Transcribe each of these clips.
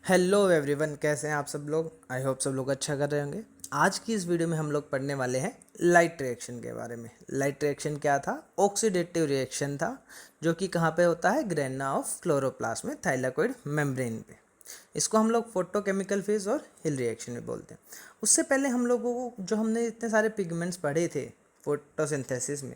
Hello everyone, कैसे हैं आप सब लोग। आई होप सब लोग अच्छा कर रहे होंगे। आज की इस वीडियो में हम लोग पढ़ने वाले हैं लाइट रिएक्शन के बारे में। लाइट रिएक्शन क्या था? ऑक्सीडेटिव रिएक्शन था, जो कि कहाँ पे होता है? ग्रेना ऑफ क्लोरोप्लास्ट में, थाइलाकोइड मेम्ब्रेन पे। इसको हम लोग फोटोकेमिकल फेज और हिल रिएक्शन भी बोलते हैं। उससे पहले हम लोगों को जो हमने इतने सारे पिगमेंट्स पढ़े थे फोटोसिंथेसिस में,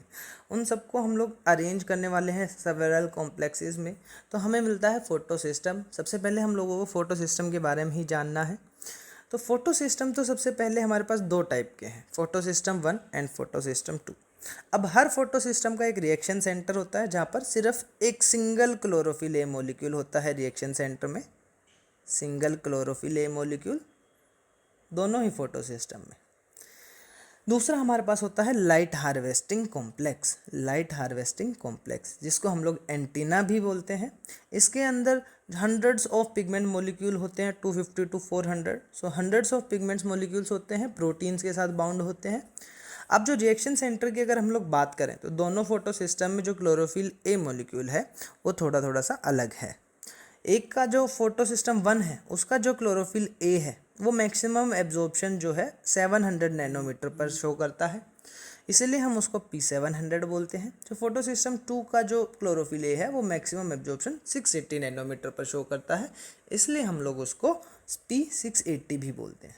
उन सबको हम लोग अरेंज करने वाले हैं सेवरल कॉम्प्लेक्सेस में। तो हमें मिलता है फोटो सिस्टम। सबसे पहले हम लोगों को फोटो सिस्टम के बारे में ही जानना है। तो फोटो सिस्टम तो सबसे पहले हमारे पास दो टाइप के हैं, photo system 1 and photo system 2। अब हर फोटो सिस्टम का एक रिएक्शन सेंटर होता है, जहाँ पर सिर्फ एक सिंगल क्लोरोफिल ए मॉलिक्यूल होता है रिएक्शन सेंटर में। सिंगल क्लोरोफिल ए मॉलिक्यूल दोनों ही फोटो सिस्टम में। दूसरा हमारे पास होता है light harvesting complex. Light harvesting complex, जिसको हम लोग एंटीना भी बोलते हैं। इसके अंदर हंड्रेड्स ऑफ पिगमेंट मॉलिक्यूल होते हैं, 250 to 400। So hundreds of pigments molecules होते हैं, प्रोटीन्स के साथ बाउंड होते हैं। अब जो रिएक्शन सेंटर की अगर हम लोग बात करें, तो दोनों फोटो सिस्टम में जो क्लोरोफिल ए मॉलिक्यूल है वो थोड़ा थोड़ा सा अलग है। एक का जो फोटो सिस्टम 1 है, उसका जो क्लोरोफिल ए है वो मैक्सिमम एब्जॉर्प्शन जो है 700 नैनोमीटर पर शो करता है, इसीलिए हम उसको P700 बोलते हैं। जो फोटो सिस्टम 2 का जो क्लोरोफिल ए है वो मैक्सिमम एब्जॉर्प्शन 680 नैनोमीटर पर शो करता है, इसलिए हम लोग उसको P680 भी बोलते हैं।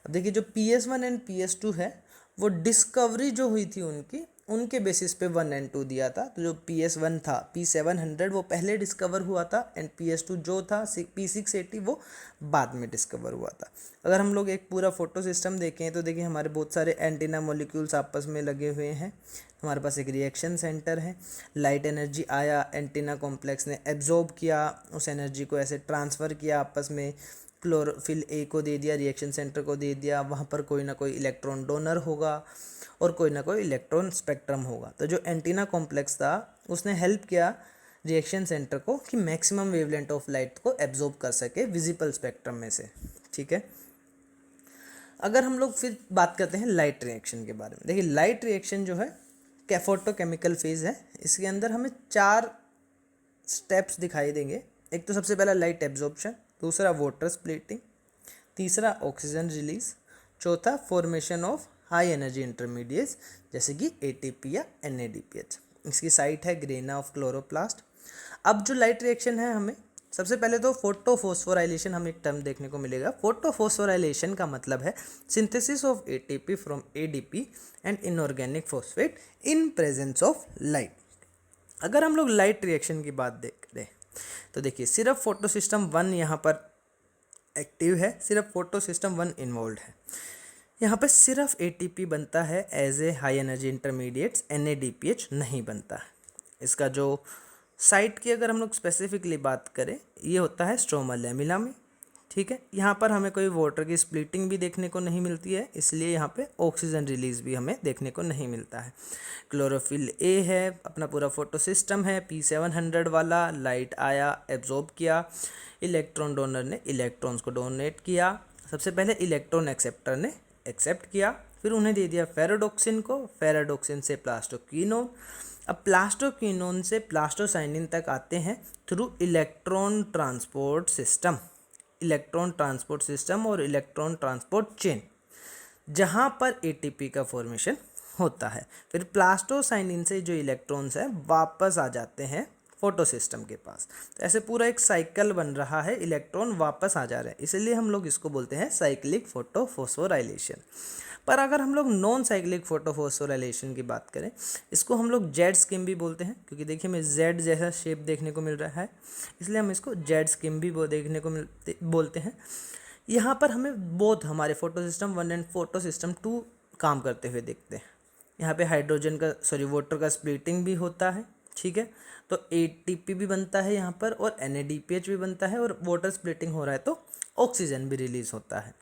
अब देखिए, जो PS1 एंड PS2 है, वो डिस्कवरी जो हुई थी उनके बेसिस पे 1 एंड 2 दिया था। तो जो PS1 था, P700, वो पहले डिस्कवर हुआ था, एंड PS2 जो था P680 वो बाद में डिस्कवर हुआ था। अगर हम लोग एक पूरा फोटो सिस्टम देखें तो देखिए, हमारे बहुत सारे एंटीना मॉलिक्यूल्स आपस में लगे हुए हैं। हमारे पास एक रिएक्शन सेंटर है, लाइट एनर्जी आया, एंटीना कॉम्प्लेक्स ने एब्जॉर्ब किया, उस एनर्जी को ऐसे ट्रांसफ़र किया आपस में, क्लोरोफिल ए को दे दिया, रिएक्शन सेंटर को दे दिया। वहाँ पर कोई ना कोई इलेक्ट्रॉन डोनर होगा और कोई ना कोई इलेक्ट्रॉन स्पेक्ट्रम होगा। तो जो एंटीना कॉम्प्लेक्स था, उसने हेल्प किया रिएक्शन सेंटर को कि मैक्सिमम वेवलेंथ ऑफ लाइट को एब्जॉर्ब कर सके विजिबल स्पेक्ट्रम में से। ठीक है। अगर हम लोग फिर बात करते हैं लाइट रिएक्शन के बारे में। देखिए, लाइट रिएक्शन जो है फोटोकेमिकल फेज है। इसके अंदर हमें 4 स्टेप्स दिखाई देंगे। एक तो सबसे पहला लाइट एब्जॉर्प्शन, दूसरा वाटर स्प्लिटिंग, तीसरा ऑक्सीजन रिलीज, चौथा formation of high energy intermediates जैसे कि ATP या NADPH। इसकी साइट है ग्रेना ऑफ क्लोरोप्लास्ट। अब जो लाइट रिएक्शन है, हमें सबसे पहले तो फोटोफॉस्फोराइलेशन हमें एक टर्म देखने को मिलेगा। फोटोफॉस्फोराइलेशन का मतलब है synthesis of ATP from ADP and inorganic phosphate in presence of light. अगर हम लोग लाइट रिएक्शन की बात देख रहे हैं, तो देखिए, सिर्फ फोटो सिस्टम 1 यहाँ पर एक्टिव है, सिर्फ फोटो सिस्टम 1 इन्वॉल्व है। यहाँ पे सिर्फ ATP बनता है as a high energy intermediates, NADPH नहीं बनता है। इसका जो साइट की अगर हम लोग स्पेसिफिकली बात करें, ये होता है स्ट्रोमा लैमेला में। ठीक है। यहाँ पर हमें कोई वाटर की स्प्लिटिंग भी देखने को नहीं मिलती है, इसलिए यहाँ पे ऑक्सीजन रिलीज भी हमें देखने को नहीं मिलता है। क्लोरोफिल ए है, अपना पूरा फोटो सिस्टम है, P700 वाला। लाइट आया, एब्जॉर्ब किया, इलेक्ट्रॉन डोनर ने इलेक्ट्रॉन्स को डोनेट किया। सबसे पहले इलेक्ट्रॉन एक्सेप्टर ने एक्सेप्ट किया, फिर उन्हें दे दिया फेराडोक्सिन को, फेराडोक्सिन से प्लास्टोक्विनोन। अब प्लास्टोक्विनोन से प्लास्टोसाइनिन तक आते हैं through electron transport system. Electron transport system और इलेक्ट्रॉन ट्रांसपोर्ट चेन, जहाँ पर ATP का फॉर्मेशन होता है। फिर प्लास्टोसाइनिन से जो इलेक्ट्रॉन्स हैं वापस आ जाते हैं फोटो सिस्टम के पास। तो ऐसे पूरा एक साइकिल बन रहा है, इलेक्ट्रॉन वापस आ जा रहे हैं, इसलिए हम लोग इसको बोलते हैं साइक्लिक फोटोफॉस्फोराइलेशन। पर अगर हम लोग नॉन साइक्लिक फोटोफॉस्फोराइलेशन की बात करें, इसको हम लोग जेड स्किम भी बोलते हैं, क्योंकि देखिए हमें जेड जैसा शेप देखने को मिल रहा है, इसलिए हम इसको जेड स्किम भी देखने को बोलते हैं। यहाँ पर हमें बोथ हमारे photo system 1 and photo system 2 काम करते हुए देखते हैं। यहाँ पे हाइड्रोजन का वाटर का स्प्लिटिंग भी होता है। ठीक है। तो ATP भी बनता है यहाँ पर, और NADPH भी बनता है, और वाटर स्प्लिटिंग हो रहा है तो ऑक्सीजन भी रिलीज होता है।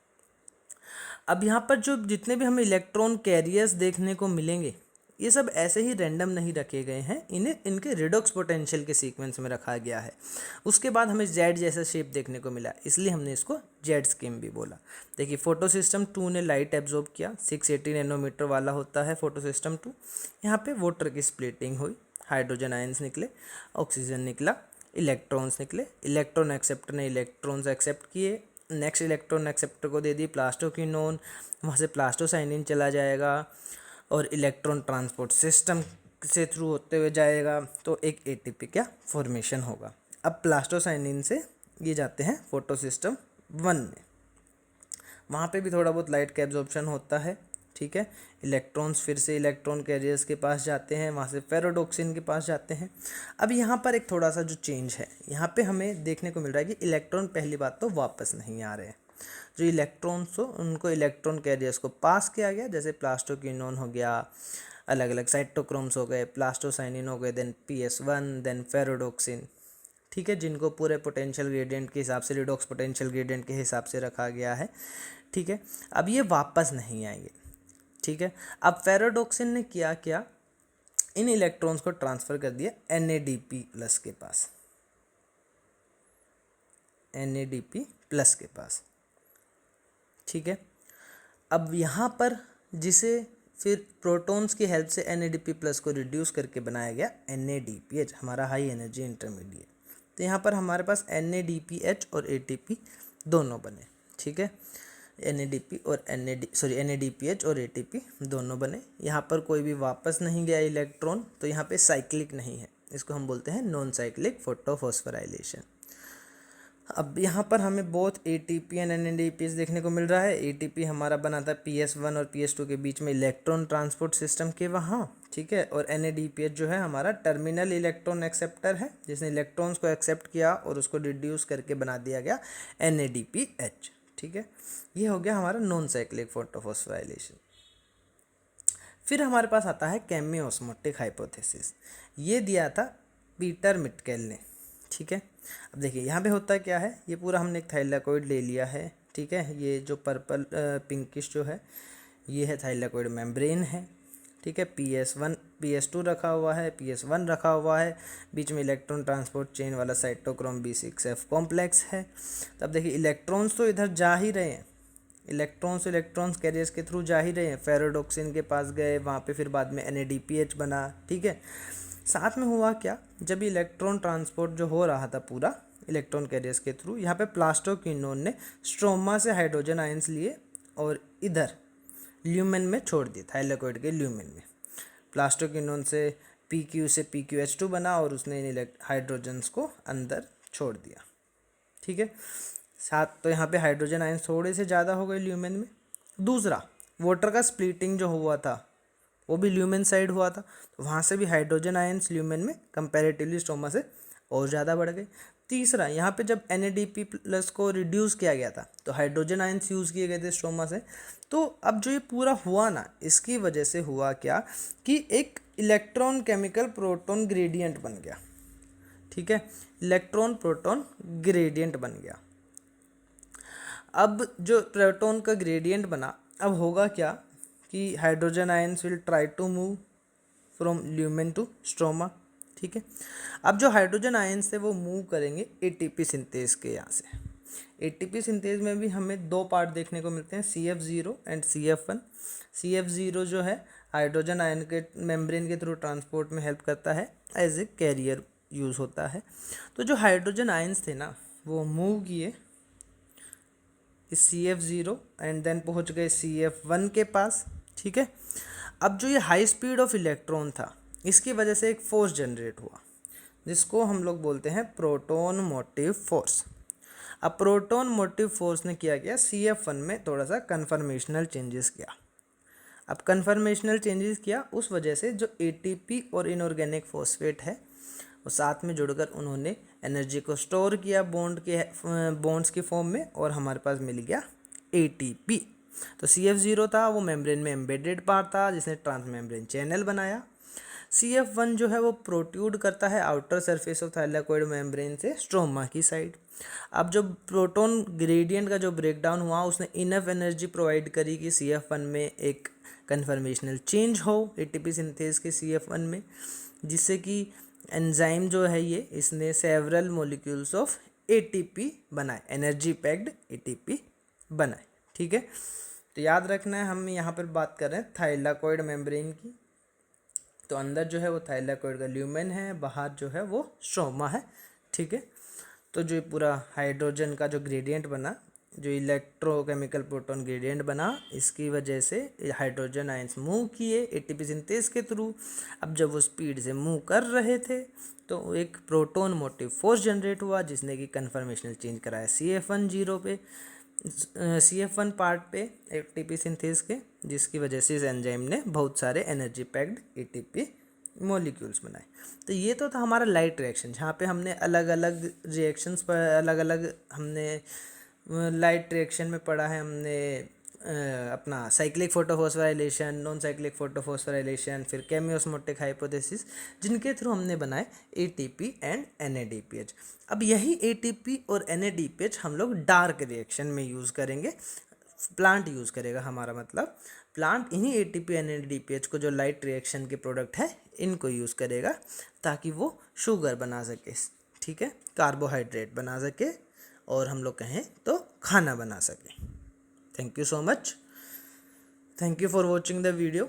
अब यहाँ पर जो जितने भी हमें इलेक्ट्रॉन कैरियर्स देखने को मिलेंगे, ये सब ऐसे ही रैंडम नहीं रखे गए हैं, इन्हें इनके रिडॉक्स पोटेंशियल के सीक्वेंस में रखा गया है। उसके बाद हमें जेड जैसा शेप देखने को मिला, इसलिए हमने इसको जेड स्किम भी बोला। देखिए, फोटो सिस्टम 2 ने लाइट एब्जॉर्ब किया, 680 नैनोमीटर वाला होता है फोटो सिस्टम 2। यहाँ पे वाटर की स्प्लिटिंग हुई, हाइड्रोजन आयंस निकले, ऑक्सीजन निकला, इलेक्ट्रॉन्स निकले। इलेक्ट्रॉन एक्सेप्टर ने इलेक्ट्रॉन्स एक्सेप्ट किए, नेक्स्ट इलेक्ट्रॉन एक्सेप्टर को दे दी प्लास्टोक्विनोन, वहाँ से प्लास्टोसाइनिन चला जाएगा और इलेक्ट्रॉन ट्रांसपोर्ट सिस्टम से थ्रू होते हुए जाएगा, तो एक एटीपी क्या फॉर्मेशन होगा। अब प्लास्टोसाइनिन से ये जाते हैं फोटो सिस्टम 1 में, वहाँ पे भी थोड़ा बहुत लाइट का एब्जॉर्प्शन होता है, ठीक है। इलेक्ट्रॉन्स फिर से इलेक्ट्रॉन कैरियर्स के पास जाते हैं, वहाँ से फेरोडॉक्सिन के पास जाते हैं। अब यहाँ पर एक थोड़ा सा जो चेंज है, यहाँ पे हमें देखने को मिल रहा है कि इलेक्ट्रॉन पहली बात तो वापस नहीं आ रहे हैं, जो इलेक्ट्रॉन्स हो उनको इलेक्ट्रॉन कैरियर्स को पास किया गया, जैसे प्लास्टोक्विनोन हो गया, अलग अलग साइटोक्रोम्स हो गए, प्लास्टोसाइनिन हो गए, देन PS1, देन फेरोडॉक्सिन, ठीक है, जिनको पूरे पोटेंशियल ग्रेडियंट के हिसाब से, रिडॉक्स पोटेंशियल ग्रेडियंट के हिसाब से रखा गया है, ठीक है। अब ये वापस नहीं आएंगे, ठीक है। अब फेरोडॉक्सिन ने किया क्या, इन इलेक्ट्रॉन्स को ट्रांसफ़र कर दिया NADP+ के पास, NADP+ के पास, ठीक है। अब यहाँ पर जिसे फिर प्रोटॉन्स की हेल्प से NADP+ को रिड्यूस करके बनाया गया NADPH, हमारा हाई एनर्जी इंटरमीडिएट। तो यहाँ पर हमारे पास NADPH और ATP दोनों बने, ठीक है। NADPH और ATP दोनों बने। यहाँ पर कोई भी वापस नहीं गया इलेक्ट्रॉन, तो यहाँ पे साइक्लिक नहीं है, इसको हम बोलते हैं नॉन साइक्लिक फोटोफॉस्फोराइलेशन। अब यहाँ पर हमें बोथ ATP एंड NADPH देखने को मिल रहा है। ATP हमारा बना था PS1 और PS2 के बीच में इलेक्ट्रॉन ट्रांसपोर्ट सिस्टम के वहाँ, ठीक है। और NADPH जो है हमारा टर्मिनल इलेक्ट्रॉन एक्सेप्टर है, जिसने इलेक्ट्रॉन्स को एक्सेप्ट किया और उसको रिड्यूस करके बना दिया गया NADPH, ठीक है। ये हो गया हमारा नॉन साइक्लिक फोटोफॉस्फोराइलेशन। फिर हमारे पास आता है केमियोस्मोटिक हाइपोथेसिस, ये दिया था पीटर मिटकेल ने, ठीक है। अब देखिए यहाँ पे होता क्या है, ये पूरा हमने एक थाइलाकोइड ले लिया है, ठीक है। ये जो पर्पल पिंकिश जो है ये है थाइलाकोइड मेम्ब्रेन है, ठीक है। PS1 PS2 रखा हुआ है, PS1 रखा हुआ है, बीच में इलेक्ट्रॉन ट्रांसपोर्ट चेन वाला साइटोक्रोम B6F कॉम्प्लेक्स है। तब देखिए इलेक्ट्रॉन्स तो इधर जा ही रहे हैं, इलेक्ट्रॉन्स कैरियर्स के थ्रू जा ही रहे हैं, फेरोडॉक्सिन के पास गए, वहाँ पे फिर बाद में NADPH बना, ठीक है। साथ में हुआ क्या, जब इलेक्ट्रॉन ट्रांसपोर्ट जो हो रहा था पूरा इलेक्ट्रॉन कैरियर्स के थ्रू, यहाँ पे प्लास्टोक्विनोन ने स्ट्रोमा से हाइड्रोजन आयंस लिए और इधर ल्यूमेन में छोड़ दिए, थाइलाकोइड के ल्यूमेन में। प्लास्टोक्विनोन से PQ से PQH2 बना और उसने इन हाइड्रोजन्स को अंदर छोड़ दिया, ठीक है। साथ तो यहाँ पे हाइड्रोजन आयंस थोड़े से ज़्यादा हो गए ल्यूमेन में। दूसरा, वाटर का स्प्लिटिंग जो हुआ था वो भी ल्यूमेन साइड हुआ था, तो वहाँ से भी हाइड्रोजन आयंस ल्यूमेन में कंपैरेटिवली स्ट्रोमा से और ज़्यादा बढ़ गए। तीसरा, यहाँ पे जब NADP+ को रिड्यूस किया गया था तो हाइड्रोजन आयंस यूज़ किए गए थे स्ट्रोमा से। तो अब जो ये पूरा हुआ ना, इसकी वजह से हुआ क्या कि एक इलेक्ट्रॉन केमिकल प्रोटॉन ग्रेडियंट बन गया, ठीक है। इलेक्ट्रॉन प्रोटॉन ग्रेडियंट बन गया। अब जो प्रोटॉन का ग्रेडियंट बना, अब होगा क्या कि hydrogen ions will try to move from lumen to stroma, ठीक है। अब जो हाइड्रोजन आयंस थे वो मूव करेंगे ATP सिंथेज के यहाँ से। ATP सिंथेज में भी हमें दो पार्ट देखने को मिलते हैं, CF0 एंड CF1। CF0 जो है हाइड्रोजन आयन के मेम्ब्रेन के थ्रू ट्रांसपोर्ट में हेल्प करता है, एज ए कैरियर यूज़ होता है। तो जो हाइड्रोजन आयंस थे ना वो मूव किए इस CF0 एंड देन पहुंच गए CF1 के पास, ठीक है। अब जो ये हाई स्पीड ऑफ इलेक्ट्रॉन था, इसकी वजह से एक फोर्स जनरेट हुआ जिसको हम लोग बोलते हैं प्रोटॉन मोटिव फोर्स। अब प्रोटॉन मोटिव फोर्स ने किया CF1 में थोड़ा सा कन्फर्मेशनल चेंजेस किया। अब कन्फर्मेशनल चेंजेस किया उस वजह से जो ATP और इनऑर्गेनिक फॉस्फेट है वो साथ में जुड़कर उन्होंने एनर्जी को स्टोर किया बॉन्ड्स की फॉर्म में, और हमारे पास मिल गया ATP। तो CF0 था वो मेम्ब्रेन में एम्बेडेड पार्ट था जिसने ट्रांस मेम्ब्रेन चैनल बनाया। CF1 जो है वो प्रोट्यूड करता है outer surface of thylakoid membrane से स्ट्रोमा की साइड। अब जो प्रोटॉन ग्रेडियंट का जो ब्रेकडाउन हुआ उसने इनफ एनर्जी प्रोवाइड करी कि CF1 में एक कन्फर्मेशनल चेंज हो ATP सिंथेज के CF1 में, जिससे कि एंजाइम जो है ये इसने सेवरल मॉलिक्यूल्स ऑफ ATP बनाए, एनर्जी पैक्ड ATP बनाए, ठीक है। तो याद रखना है हम यहाँ पर बात कर रहे हैं थाइलाकोइड मेम्ब्रेन की। तो अंदर जो है वो थाइलाकोइड का ल्यूमेन है, बाहर जो है वो स्ट्रोमा है, ठीक है। तो जो ये पूरा हाइड्रोजन का जो ग्रेडियंट बना, जो इलेक्ट्रोकेमिकल प्रोटॉन ग्रेडियंट बना, इसकी वजह से हाइड्रोजन आयंस मूव किए एटीपी सिंथेस के थ्रू। अब जब वो स्पीड से मूव कर रहे थे तो एक प्रोटॉन मोटिव फोर्स जनरेट हुआ, जिसने कि कन्फर्मेशनल चेंज कराया CF1 जीरो पे, CF1 पार्ट पे एटीपी सिंथेस के, जिसकी वजह से इस एंजाइम ने बहुत सारे एनर्जी पैक्ड एटीपी मॉलिक्यूल्स बनाए। तो ये तो था हमारा लाइट रिएक्शन, जहाँ पे हमने अलग अलग रिएक्शंस पर अलग अलग हमने लाइट रिएक्शन में पढ़ा है। हमने अपना cyclic photophosphorylation, non cyclic photophosphorylation, फिर केमियोस्मोटिक हाइपोथेसिस, जिनके थ्रू हमने बनाए ATP एंड NADPH। अब यही ATP और NADPH हम लोग डार्क रिएक्शन में यूज़ करेंगे, प्लांट यूज़ करेगा, हमारा मतलब प्लांट इन्हीं ATP NADPH को जो लाइट रिएक्शन के प्रोडक्ट है इनको यूज़ करेगा, ताकि वो शुगर बना सके, ठीक है, कार्बोहाइड्रेट बना सके, और हम लोग कहें तो खाना बना सके। Thank you so much, thank you for watching the video.